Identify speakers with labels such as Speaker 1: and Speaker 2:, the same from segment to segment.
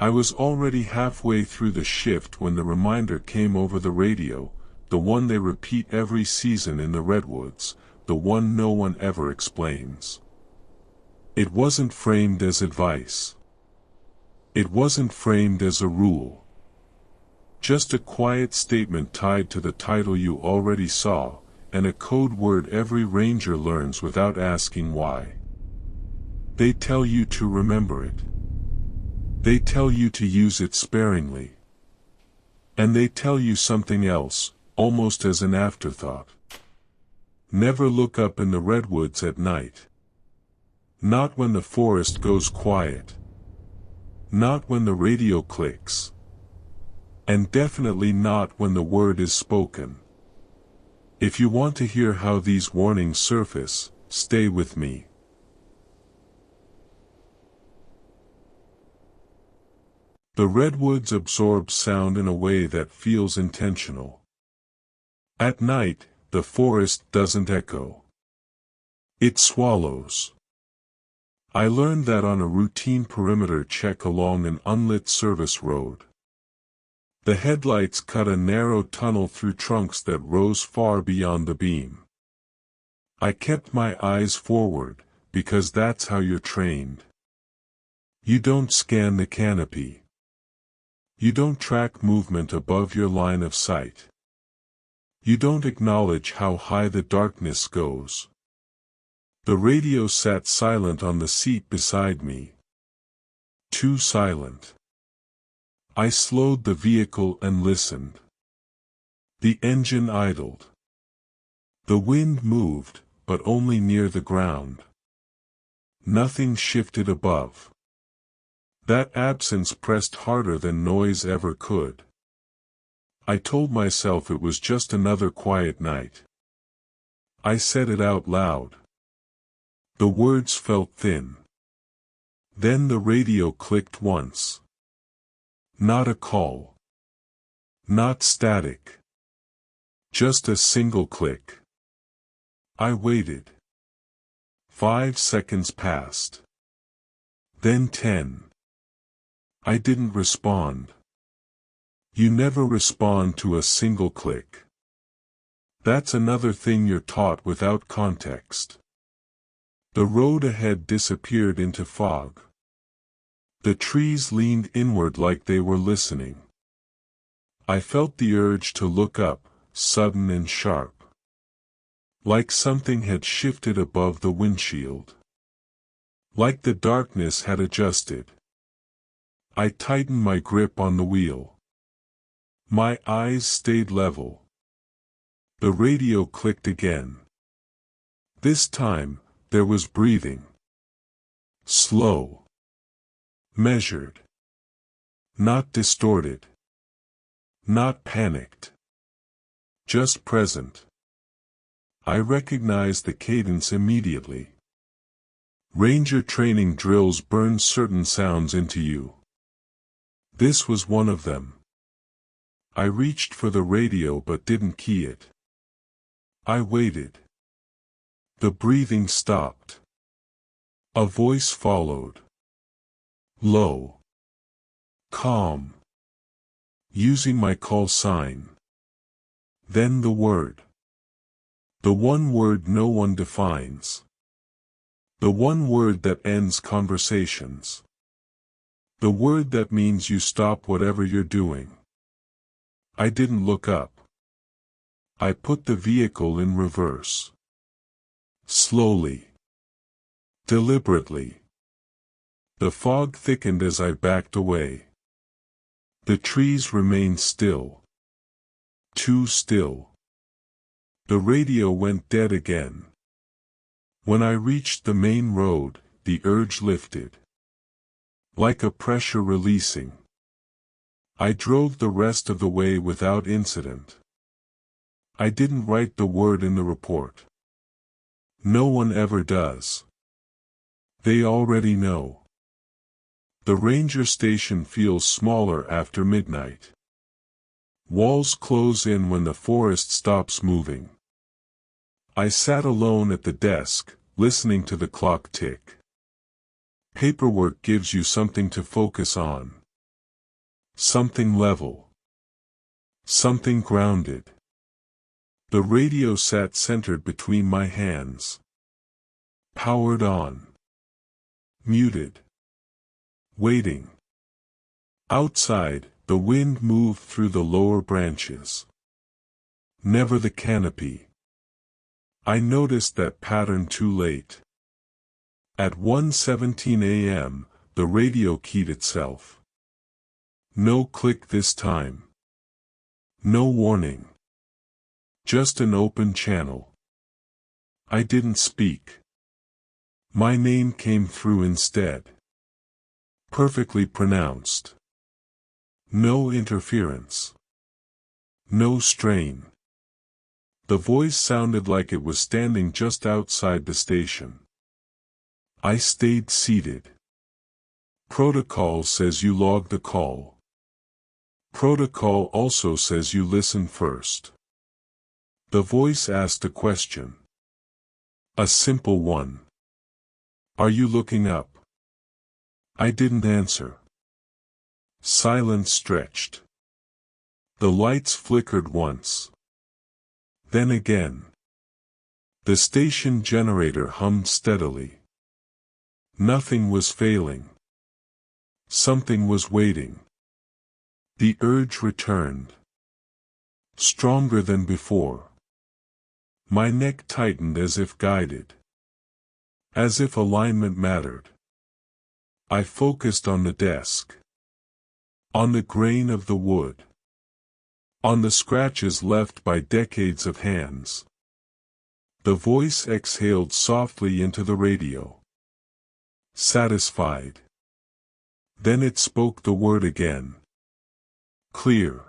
Speaker 1: I was already halfway through the shift when the reminder came over the radio, the one they repeat every season in the Redwoods, the one no one ever explains. It wasn't framed as advice. It wasn't framed as a rule. Just a quiet statement tied to the title you already saw, and a code word every ranger learns without asking why. They tell you to remember it. They tell you to use it sparingly. And they tell you something else, almost as an afterthought. Never look up in the redwoods at night. Not when the forest goes quiet. Not when the radio clicks. And definitely not when the word is spoken. If you want to hear how these warnings surface, stay with me. The redwoods absorb sound in a way that feels intentional. At night, the forest doesn't echo. It swallows. I learned that on a routine perimeter check along an unlit service road. The headlights cut a narrow tunnel through trunks that rose far beyond the beam. I kept my eyes forward, because that's how you're trained. You don't scan the canopy. You don't track movement above your line of sight. You don't acknowledge how high the darkness goes. The radio sat silent on the seat beside me. Too silent. I slowed the vehicle and listened. The engine idled. The wind moved, but only near the ground. Nothing shifted above. That absence pressed harder than noise ever could. I told myself it was just another quiet night. I said it out loud. The words felt thin. Then the radio clicked once. Not a call. Not static. Just a single click. I waited. 5 seconds passed. Then 10. I didn't respond. You never respond to a single click. That's another thing you're taught without context. The road ahead disappeared into fog. The trees leaned inward like they were listening. I felt the urge to look up, sudden and sharp. Like something had shifted above the windshield. Like the darkness had adjusted. I tightened my grip on the wheel. My eyes stayed level. The radio clicked again. This time, there was breathing. Slow. Measured. Not distorted. Not panicked. Just present. I recognized the cadence immediately. Ranger training drills burn certain sounds into you. This was one of them. I reached for the radio but didn't key it. I waited. The breathing stopped. A voice followed. Low. Calm. Using my call sign. Then the word. The one word no one defines. The one word that ends conversations. The word that means you stop whatever you're doing. I didn't look up. I put the vehicle in reverse. Slowly. Deliberately. The fog thickened as I backed away. The trees remained still. Too still. The radio went dead again. When I reached the main road, the urge lifted. Like a pressure releasing. I drove the rest of the way without incident. I didn't write the word in the report. No one ever does. They already know. The ranger station feels smaller after midnight. Walls close in when the forest stops moving. I sat alone at the desk, listening to the clock tick. Paperwork gives you something to focus on. Something level. Something grounded. The radio sat centered between my hands. Powered on. Muted. Waiting. Outside, the wind moved through the lower branches. Never the canopy. I noticed that pattern too late. At 1:17 a.m., the radio keyed itself. No click this time. No warning. Just an open channel. I didn't speak. My name came through instead. Perfectly pronounced. No interference. No strain. The voice sounded like it was standing just outside the station. I stayed seated. Protocol says you log the call. Protocol also says you listen first. The voice asked a question. A simple one. Are you looking up? I didn't answer. Silence stretched. The lights flickered once. Then again. The station generator hummed steadily. Nothing was failing. Something was waiting. The urge returned. Stronger than before. My neck tightened as if guided. As if alignment mattered. I focused on the desk. On the grain of the wood. On the scratches left by decades of hands. The voice exhaled softly into the radio. Satisfied. Then it spoke the word again. Clear.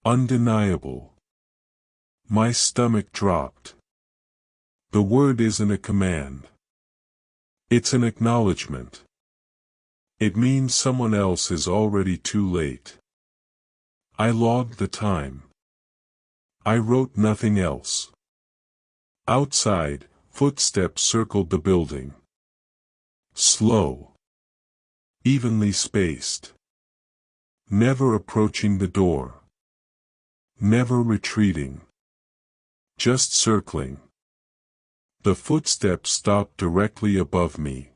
Speaker 1: Undeniable. My stomach dropped. The word isn't a command. It's an acknowledgement. It means someone else is already too late. I logged the time. I wrote nothing else. Outside, footsteps circled the building. Slow. Evenly spaced. Never approaching the door. Never retreating. Just circling. The footsteps stopped directly above me.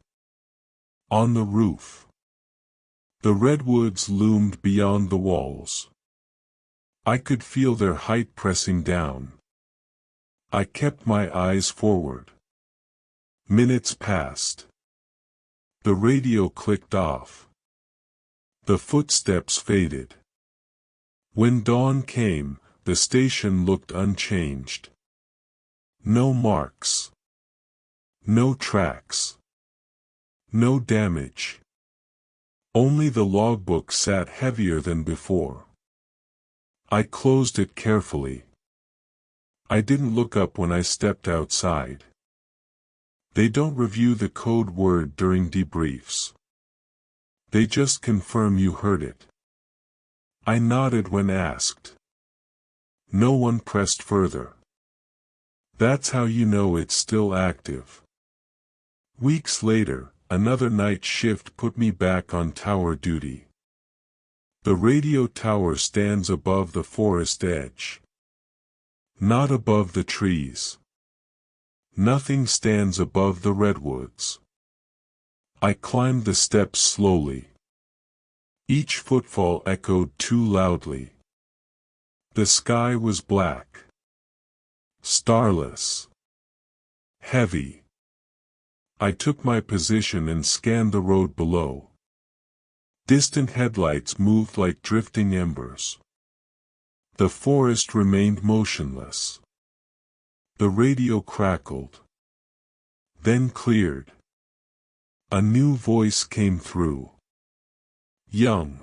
Speaker 1: On the roof. The redwoods loomed beyond the walls. I could feel their height pressing down. I kept my eyes forward. Minutes passed. The radio clicked off. The footsteps faded. When dawn came, the station looked unchanged. No marks. No tracks. No damage. Only the logbook sat heavier than before. I closed it carefully. I didn't look up when I stepped outside. They don't review the code word during debriefs. They just confirm you heard it. I nodded when asked. No one pressed further. That's how you know it's still active. Weeks later, another night shift put me back on tower duty. The radio tower stands above the forest edge. Not above the trees. Nothing stands above the redwoods. I climbed the steps slowly. Each footfall echoed too loudly. The sky was black. Starless. Heavy. I took my position and scanned the road below. Distant headlights moved like drifting embers. The forest remained motionless. The radio crackled. Then cleared. A new voice came through. Young.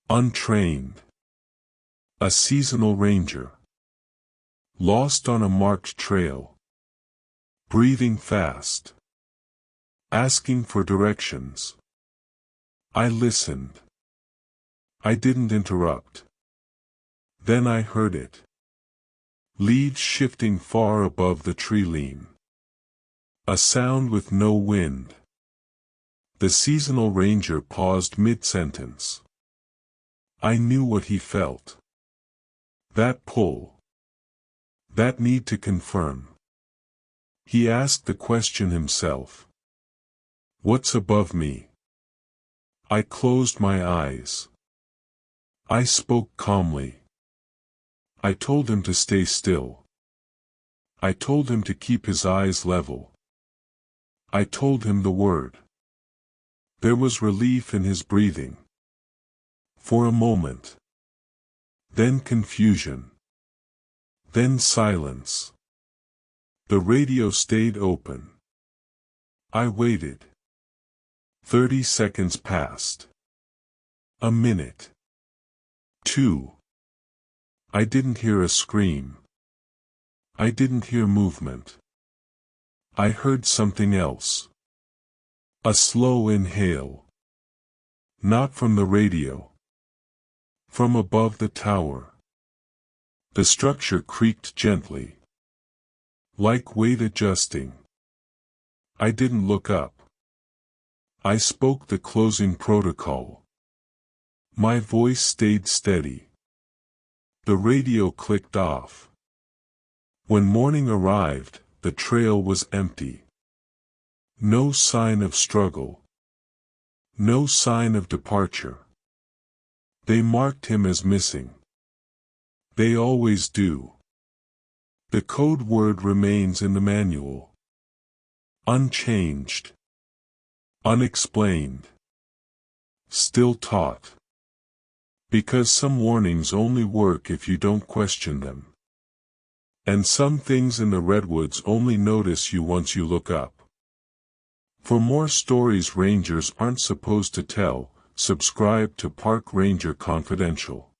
Speaker 1: Untrained. A seasonal ranger. Lost on a marked trail. Breathing fast. Asking for directions. I listened. I didn't interrupt. Then I heard it. Leaves shifting far above the tree line. A sound with no wind. The seasonal ranger paused mid-sentence. I knew what he felt. That pull. That need to confirm. He asked the question himself. What's above me? I closed my eyes. I spoke calmly. I told him to stay still. I told him to keep his eyes level. I told him the word. There was relief in his breathing. For a moment. Then confusion. Then silence. The radio stayed open. I waited. 30 seconds passed. A minute. 2. I didn't hear a scream. I didn't hear movement. I heard something else. A slow inhale. Not from the radio. From above the tower. The structure creaked gently. Like weight adjusting. I didn't look up. I spoke the closing protocol. My voice stayed steady. The radio clicked off. When morning arrived, the trail was empty. No sign of struggle. No sign of departure. They marked him as missing. They always do. The code word remains in the manual. Unchanged. Unexplained. Still taught. Because some warnings only work if you don't question them. And some things in the redwoods only notice you once you look up. For more stories rangers aren't supposed to tell, subscribe to Park Ranger Confidential.